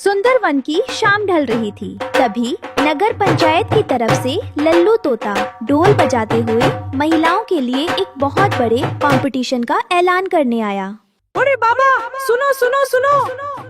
सुंदर वन की शाम ढल रही थी। तभी नगर पंचायत की तरफ से लल्लू तोता ढोल बजाते हुए महिलाओं के लिए एक बहुत बड़े कंपटीशन का ऐलान करने आया। अरे बाबा, सुनो सुनो सुनो,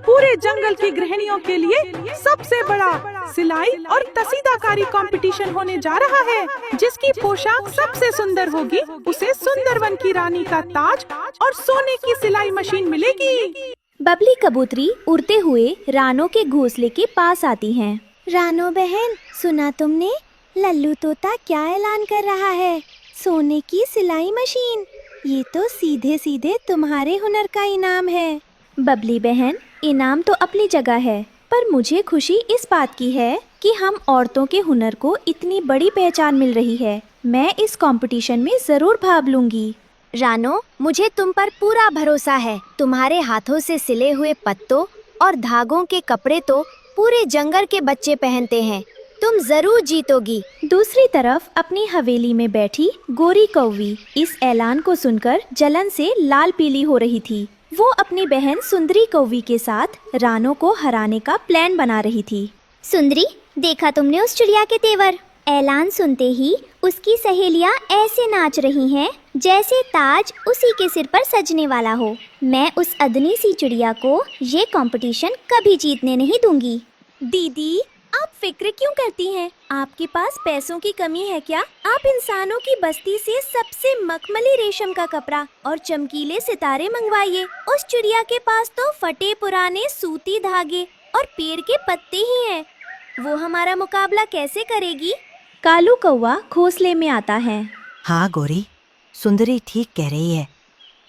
पूरे जंगल की गृहिणियों के लिए सबसे बड़ा सिलाई और कसीदाकारी कंपटीशन होने जा रहा है। जिसकी पोशाक सबसे सुंदर होगी उसे सुंदरवन की रानी का ताज और सोने की सिलाई मशीन मिलेगी। बबली कबूतरी उड़ते हुए रानो के घोंसले के पास आती हैं। रानो बहन, सुना तुमने? लल्लू तोता क्या ऐलान कर रहा है? सोने की सिलाई मशीन। ये तो सीधे सीधे तुम्हारे हुनर का इनाम है। बबली बहन, इनाम तो अपनी जगह है, पर मुझे खुशी इस बात की है कि हम औरतों के हुनर को इतनी बड़ी पहचान मिल रही है। मैं इस कंपटीशन में जरूर भाग लूंगी। रानो, मुझे तुम पर पूरा भरोसा है। तुम्हारे हाथों से सिले हुए पत्तों और धागों के कपड़े तो पूरे जंगल के बच्चे पहनते हैं। तुम जरूर जीतोगी। दूसरी तरफ अपनी हवेली में बैठी गोरी कौवी इस ऐलान को सुनकर जलन से लाल पीली हो रही थी। वो अपनी बहन सुंदरी कौवी के साथ रानो को हराने का प्लान बना रही थी। सुंदरी, देखा तुमने उस चिड़िया के तेवर? ऐलान सुनते ही उसकी सहेलियां ऐसे नाच रही हैं जैसे ताज उसी के सिर पर सजने वाला हो। मैं उस अदनी सी चिड़िया को ये कंपटीशन कभी जीतने नहीं दूंगी। दीदी, आप फिक्र क्यों करती हैं? आपके पास पैसों की कमी है क्या? आप इंसानों की बस्ती से सबसे मखमली रेशम का कपड़ा और चमकीले सितारे मंगवाइए। उस चिड़िया के पास तो फटे पुराने सूती धागे और पेड़ के पत्ते ही हैं। वो हमारा मुकाबला कैसे करेगी? कालू कौवा घोंसले में आता है। हाँ गोरी, सुंदरी ठीक कह रही है।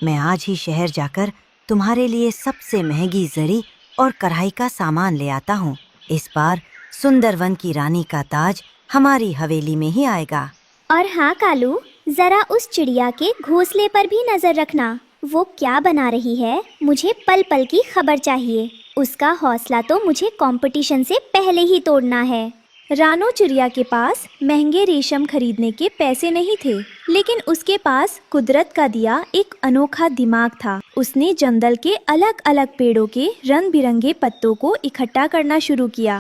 मैं आज ही शहर जाकर तुम्हारे लिए सबसे महंगी जरी और कढ़ाई का सामान ले आता हूँ। इस बार सुंदरवन की रानी का ताज हमारी हवेली में ही आएगा। और हाँ कालू, जरा उस चिड़िया के घोंसले पर भी नजर रखना। वो क्या बना रही है? मुझे पल पल की खबर चाहिए। उसका हौसला तो मुझे कंपटीशन से पहले ही तोड़ना है। रानो चिड़िया के पास महंगे रेशम खरीदने के पैसे नहीं थे, लेकिन उसके पास कुदरत का दिया एक अनोखा दिमाग था। उसने जंगल के अलग अलग पेड़ों के रंग बिरंगे पत्तों को इकट्ठा करना शुरू किया।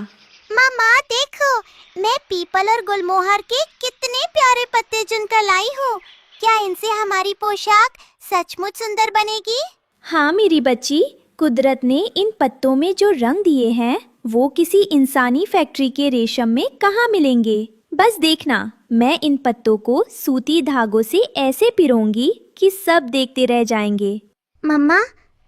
मामा देखो, मैं पीपल और गुलमोहर के कितने प्यारे पत्ते चुनकर लाई हूँ। क्या इनसे हमारी पोशाक सचमुच सुंदर बनेगी? हाँ मेरी बच्ची, कुदरत ने इन पत्तों में जो रंग दिए हैं वो किसी इंसानी फैक्ट्री के रेशम में कहाँ मिलेंगे। बस देखना, मैं इन पत्तों को सूती धागों से ऐसे पिरोंगी कि सब देखते रह जाएंगे। मम्मा,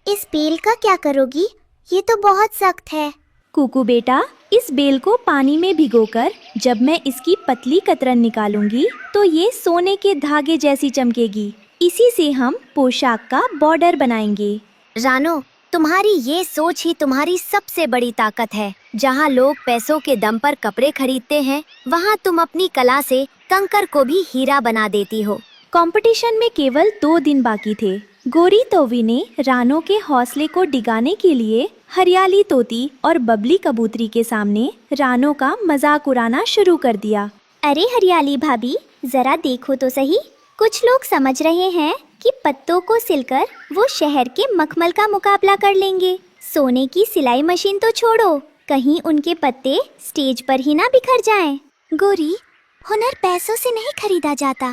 इस बेल का क्या करोगी? ये तो बहुत सख्त है। कुकू बेटा, इस बेल को पानी में भिगोकर जब मैं इसकी पतली कतरन निकालूंगी तो ये सोने के धागे जैसी चमकेगी। इसी से हम पोशाक का बॉर्डर बनाएंगे। रानो, तुम्हारी ये सोच ही तुम्हारी सबसे बड़ी ताकत है। जहाँ लोग पैसों के दम पर कपड़े खरीदते हैं, वहाँ तुम अपनी कला से कंकर को भी हीरा बना देती हो। कंपटीशन में केवल 2 दिन बाकी थे। गोरी तोवी ने रानो के हौसले को डिगाने के लिए हरियाली तोती और बबली कबूतरी के सामने रानो का मजाक उड़ाना शुरू कर दिया। अरे हरियाली भाभी, जरा देखो तो सही। कुछ लोग समझ रहे हैं कि पत्तों को सिलकर वो शहर के मखमल का मुकाबला कर लेंगे। सोने की सिलाई मशीन तो छोड़ो, कहीं उनके पत्ते स्टेज पर ही ना बिखर जाएं। गोरी, हुनर पैसों से नहीं खरीदा जाता।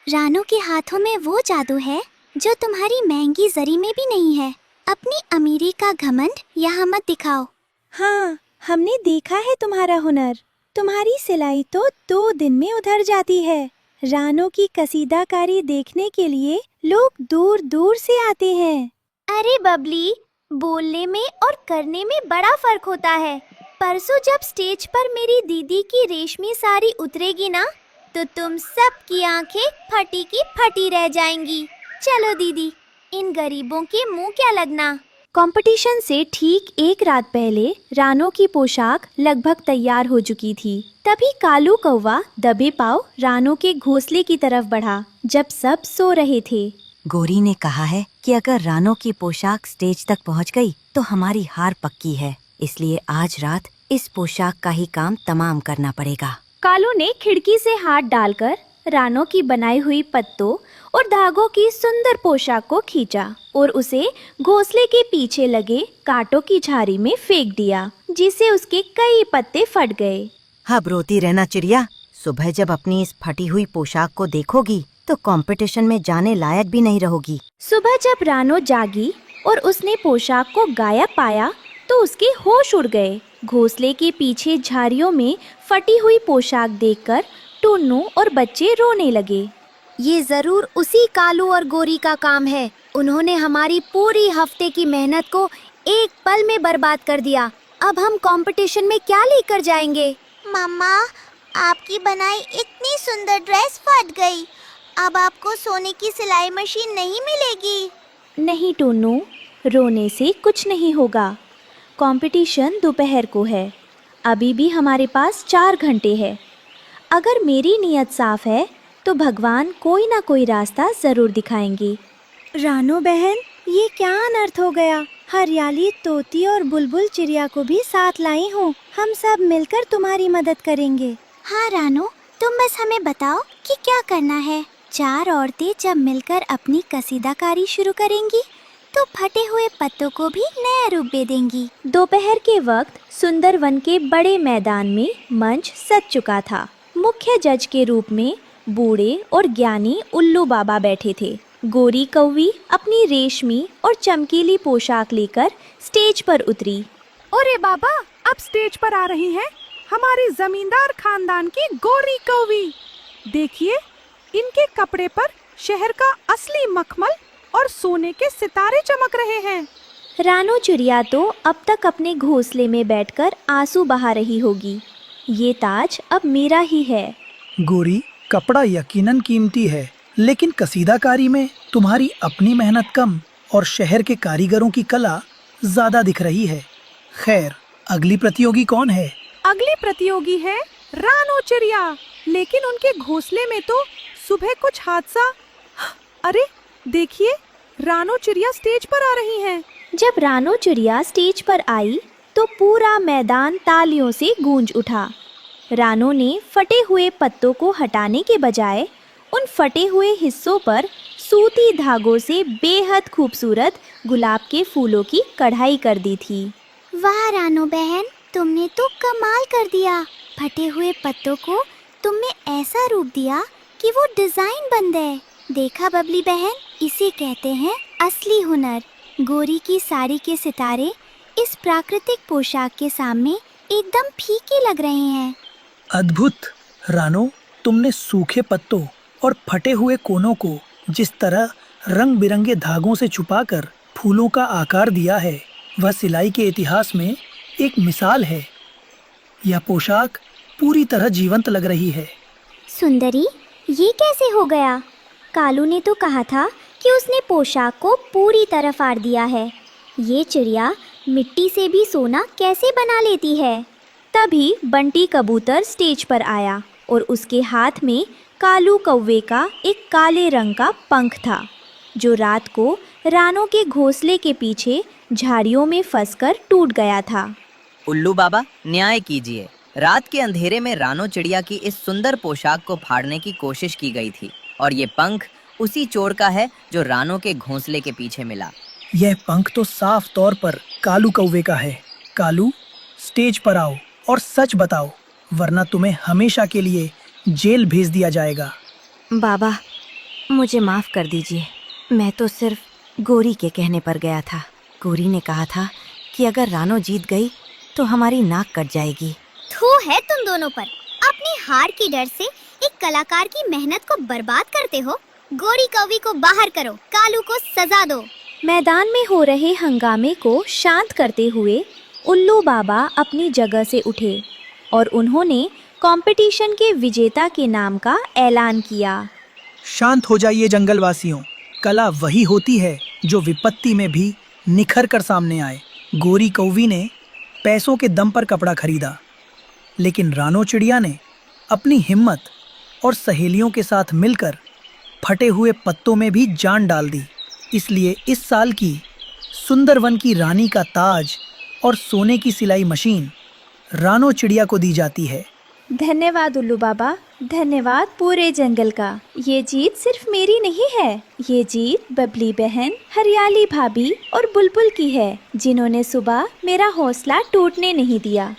रानो के हाथों में वो जादू है जो तुम्हारी महंगी जरी में भी नहीं है। अपनी अमीरी का घमंड यहाँ मत दिखाओ। हाँ, हमने देखा है तुम्हारा हुनर। तुम्हारी सिलाई तो 2 दिन में उधर जाती है। रानो की कसीदाकारी देखने के लिए लोग दूर दूर से आते हैं। अरे बबली, बोलने में और करने में बड़ा फर्क होता है। परसों जब स्टेज पर मेरी दीदी की रेशमी साड़ी उतरेगी ना, तो तुम सब की आंखें फटी की फटी रह जाएंगी। चलो दीदी, इन गरीबों के मुंह क्या लगना। कंपटीशन से ठीक 1 रात पहले रानो की पोशाक लगभग तैयार हो चुकी थी। तभी कालू कौवा दबे पांव रानो के घोंसले की तरफ बढ़ा जब सब सो रहे थे। गोरी ने कहा है कि अगर रानो की पोशाक स्टेज तक पहुंच गई तो हमारी हार पक्की है, इसलिए आज रात इस पोशाक का ही काम तमाम करना पड़ेगा। कालू ने खिड़की से हाथ डालकर रानो की बनाई हुई पत्तों और धागों की सुंदर पोशाक को खींचा और उसे घोंसले के पीछे लगे कांटों की झाड़ी में फेंक दिया, जिससे उसके कई पत्ते फट गए। अब रोती रहना चिड़िया, सुबह जब अपनी इस फटी हुई पोशाक को देखोगी तो कंपटीशन में जाने लायक भी नहीं रहोगी। सुबह जब रानो जागी और उसने पोशाक को गायब पाया तो उसके होश उड़ गए। घोंसले के पीछे झाड़ियों में फटी हुई पोशाक देखकर टुन्नू और बच्चे रोने लगे। ये जरूर उसी कालू और गोरी का काम है। उन्होंने हमारी पूरी हफ्ते की मेहनत को एक पल में बर्बाद कर दिया। अब हम कंपटीशन में क्या लेकर जाएंगे? मम्मा, आपकी बनाई इतनी सुंदर ड्रेस फट गई। अब आपको सोने की सिलाई मशीन नहीं मिलेगी। नहीं टुन्नू, रोने से कुछ नहीं होगा। कंपटीशन दोपहर को है। अभी भी हमारे पास 4 घंटे है। अगर मेरी नीयत साफ है तो भगवान कोई ना कोई रास्ता जरूर दिखाएंगे। रानो बहन, ये क्या अनर्थ हो गया? हरियाली तोती और बुलबुल चिड़िया को भी साथ लाई हूँ। हम सब मिलकर तुम्हारी मदद करेंगे। हाँ रानो, तुम बस हमें बताओ कि क्या करना है। 4 औरतें जब मिलकर अपनी कसीदाकारी शुरू करेंगी तो फटे हुए पत्तों को भी नया रूप दे देंगी। दोपहर के वक्त सुंदरवन के बड़े मैदान में मंच सज चुका था। मुख्य जज के रूप में बूढ़े और ज्ञानी उल्लू बाबा बैठे थे। गोरी कौवी अपनी रेशमी और चमकीली पोशाक लेकर स्टेज पर उतरी। अरे बाबा, अब स्टेज पर आ रही हैं हमारी जमींदार खानदान की गोरी कौवी। देखिए, इनके कपड़े पर शहर का असली मखमल और सोने के सितारे चमक रहे हैं। रानो चिड़िया तो अब तक अपने घोंसले में बैठकर आंसू बहा रही होगी। ये ताज अब मेरा ही है। गोरी, कपड़ा यकीनन कीमती है, लेकिन कसीदाकारी में तुम्हारी अपनी मेहनत कम और शहर के कारीगरों की कला ज्यादा दिख रही है। खैर, अगली प्रतियोगी कौन है? अगली प्रतियोगी है रानो चिड़िया, लेकिन उनके घोंसले में तो सुबह कुछ हादसा। अरे देखिए, रानो चिड़िया स्टेज पर आ रही हैं। जब रानो चिड़िया स्टेज पर आई तो पूरा मैदान तालियों से गूंज उठा। रानो ने फटे हुए पत्तों को हटाने के बजाय उन फटे हुए हिस्सों पर सूती धागों से बेहद खूबसूरत गुलाब के फूलों की कढ़ाई कर दी थी। वाह रानो बहन, तुमने तो कमाल कर दिया। फटे हुए पत्तों को तुमने ऐसा रूप दिया कि वो डिजाइन बन गए। देखा बबली बहन, इसे कहते हैं असली हुनर। गोरी की साड़ी के सितारे इस प्राकृतिक पोशाक के सामने एकदम फीके लग रहे हैं। अद्भुत रानो, तुमने सूखे पत्तों और फटे हुए कोनों को जिस तरह रंग बिरंगे धागों से छुपाकर फूलों का आकार दिया है, वह सिलाई के इतिहास में एक मिसाल है। यह पोशाक पूरी तरह जीवंत लग रही है। सुंदरी, ये कैसे हो गया? कालू ने तो कहा था कि उसने पोशाक को पूरी तरह फाड़ दिया है। ये चिड़िया मिट्टी से भी सोना कैसे बना लेती है? तभी बंटी कबूतर स्टेज पर आया और उसके हाथ में कालू कौवे का एक काले रंग का पंख था, जो रात को रानो के घोंसले के पीछे झाड़ियों में फंसकर टूट गया था। उल्लू बाबा, न्याय कीजिए। रात के अंधेरे में रानो चिड़िया की इस सुंदर पोशाक को फाड़ने की कोशिश की गई थी और ये पंख उसी चोर का है जो रानो के घोंसले के पीछे मिला। यह पंख तो साफ तौर पर कालू कौवे का है। कालू, स्टेज पर आओ और सच बताओ, वरना तुम्हें हमेशा के लिए जेल भेज दिया जाएगा। बाबा, मुझे माफ कर दीजिए। मैं तो सिर्फ गोरी के कहने पर गया था। गोरी ने कहा था कि अगर रानो जीत गई तो हमारी नाक कट जाएगी। थू है तुम दोनों पर। अपनी हार की डर से एक कलाकार की मेहनत को बर्बाद करते हो। गोरी कौवी को बाहर करो, कालू को सजा दो। मैदान में हो रहे हंगामे को शांत करते हुए उल्लू बाबा अपनी जगह से उठे और उन्होंने कंपटीशन के विजेता के नाम का ऐलान किया। शांत हो जाइए जंगलवासियों। कला वही होती है जो विपत्ति में भी निखर कर सामने आए। गोरी कौवी ने पैसों के दम पर कपड़ा खरीदा, लेकिन रानो चिड़िया ने अपनी हिम्मत और सहेलियों के साथ मिलकर फटे हुए पत्तों में भी जान डाल दी। इसलिए इस साल की सुंदरवन की रानी का ताज और सोने की सिलाई मशीन रानो चिड़िया को दी जाती है। धन्यवाद उल्लू बाबा, धन्यवाद पूरे जंगल का। ये जीत सिर्फ मेरी नहीं है, ये जीत बबली बहन, हरियाली भाभी और बुलबुल की है, जिन्होंने सुबह मेरा हौसला टूटने नहीं दिया।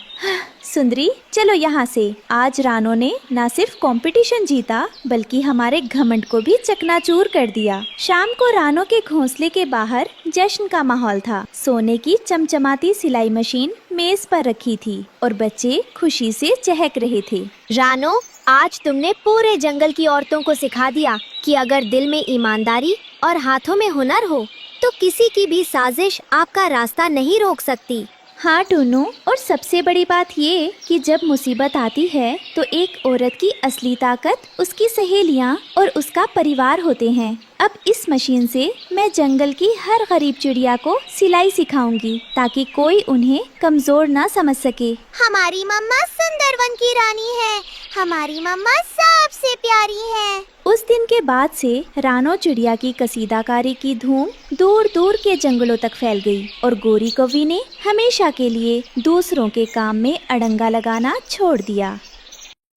सुंदरी, चलो यहाँ से। आज रानो ने न सिर्फ कंपटीशन जीता बल्कि हमारे घमंड को भी चकनाचूर कर दिया। शाम को रानो के घोंसले के बाहर जश्न का माहौल था। सोने की चमचमाती सिलाई मशीन मेज पर रखी थी और बच्चे खुशी से चहक रहे थे। रानो, आज तुमने पूरे जंगल की औरतों को सिखा दिया कि अगर दिल में ईमानदारी और हाथों में हुनर हो तो किसी की भी साजिश आपका रास्ता नहीं रोक सकती। हाँ टूनू, और सबसे बड़ी बात ये कि जब मुसीबत आती है तो एक औरत की असली ताकत उसकी सहेलियाँ और उसका परिवार होते हैं। अब इस मशीन से मैं जंगल की हर गरीब चिड़िया को सिलाई सिखाऊंगी ताकि कोई उन्हें कमजोर ना समझ सके। हमारी मम्मा सुंदरवन की रानी है, हमारी मम्मा सबसे प्यारी है। उस दिन के बाद से रानो चिड़िया की कसीदाकारी की धूम दूर दूर के जंगलों तक फैल गई और गोरी कौवी ने हमेशा के लिए दूसरों के काम में अड़ंगा लगाना छोड़ दिया।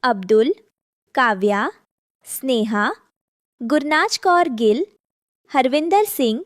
अब्दुल, काव्या, स्नेहा, गुरनाज कौर गिल, हरविंदर सिंह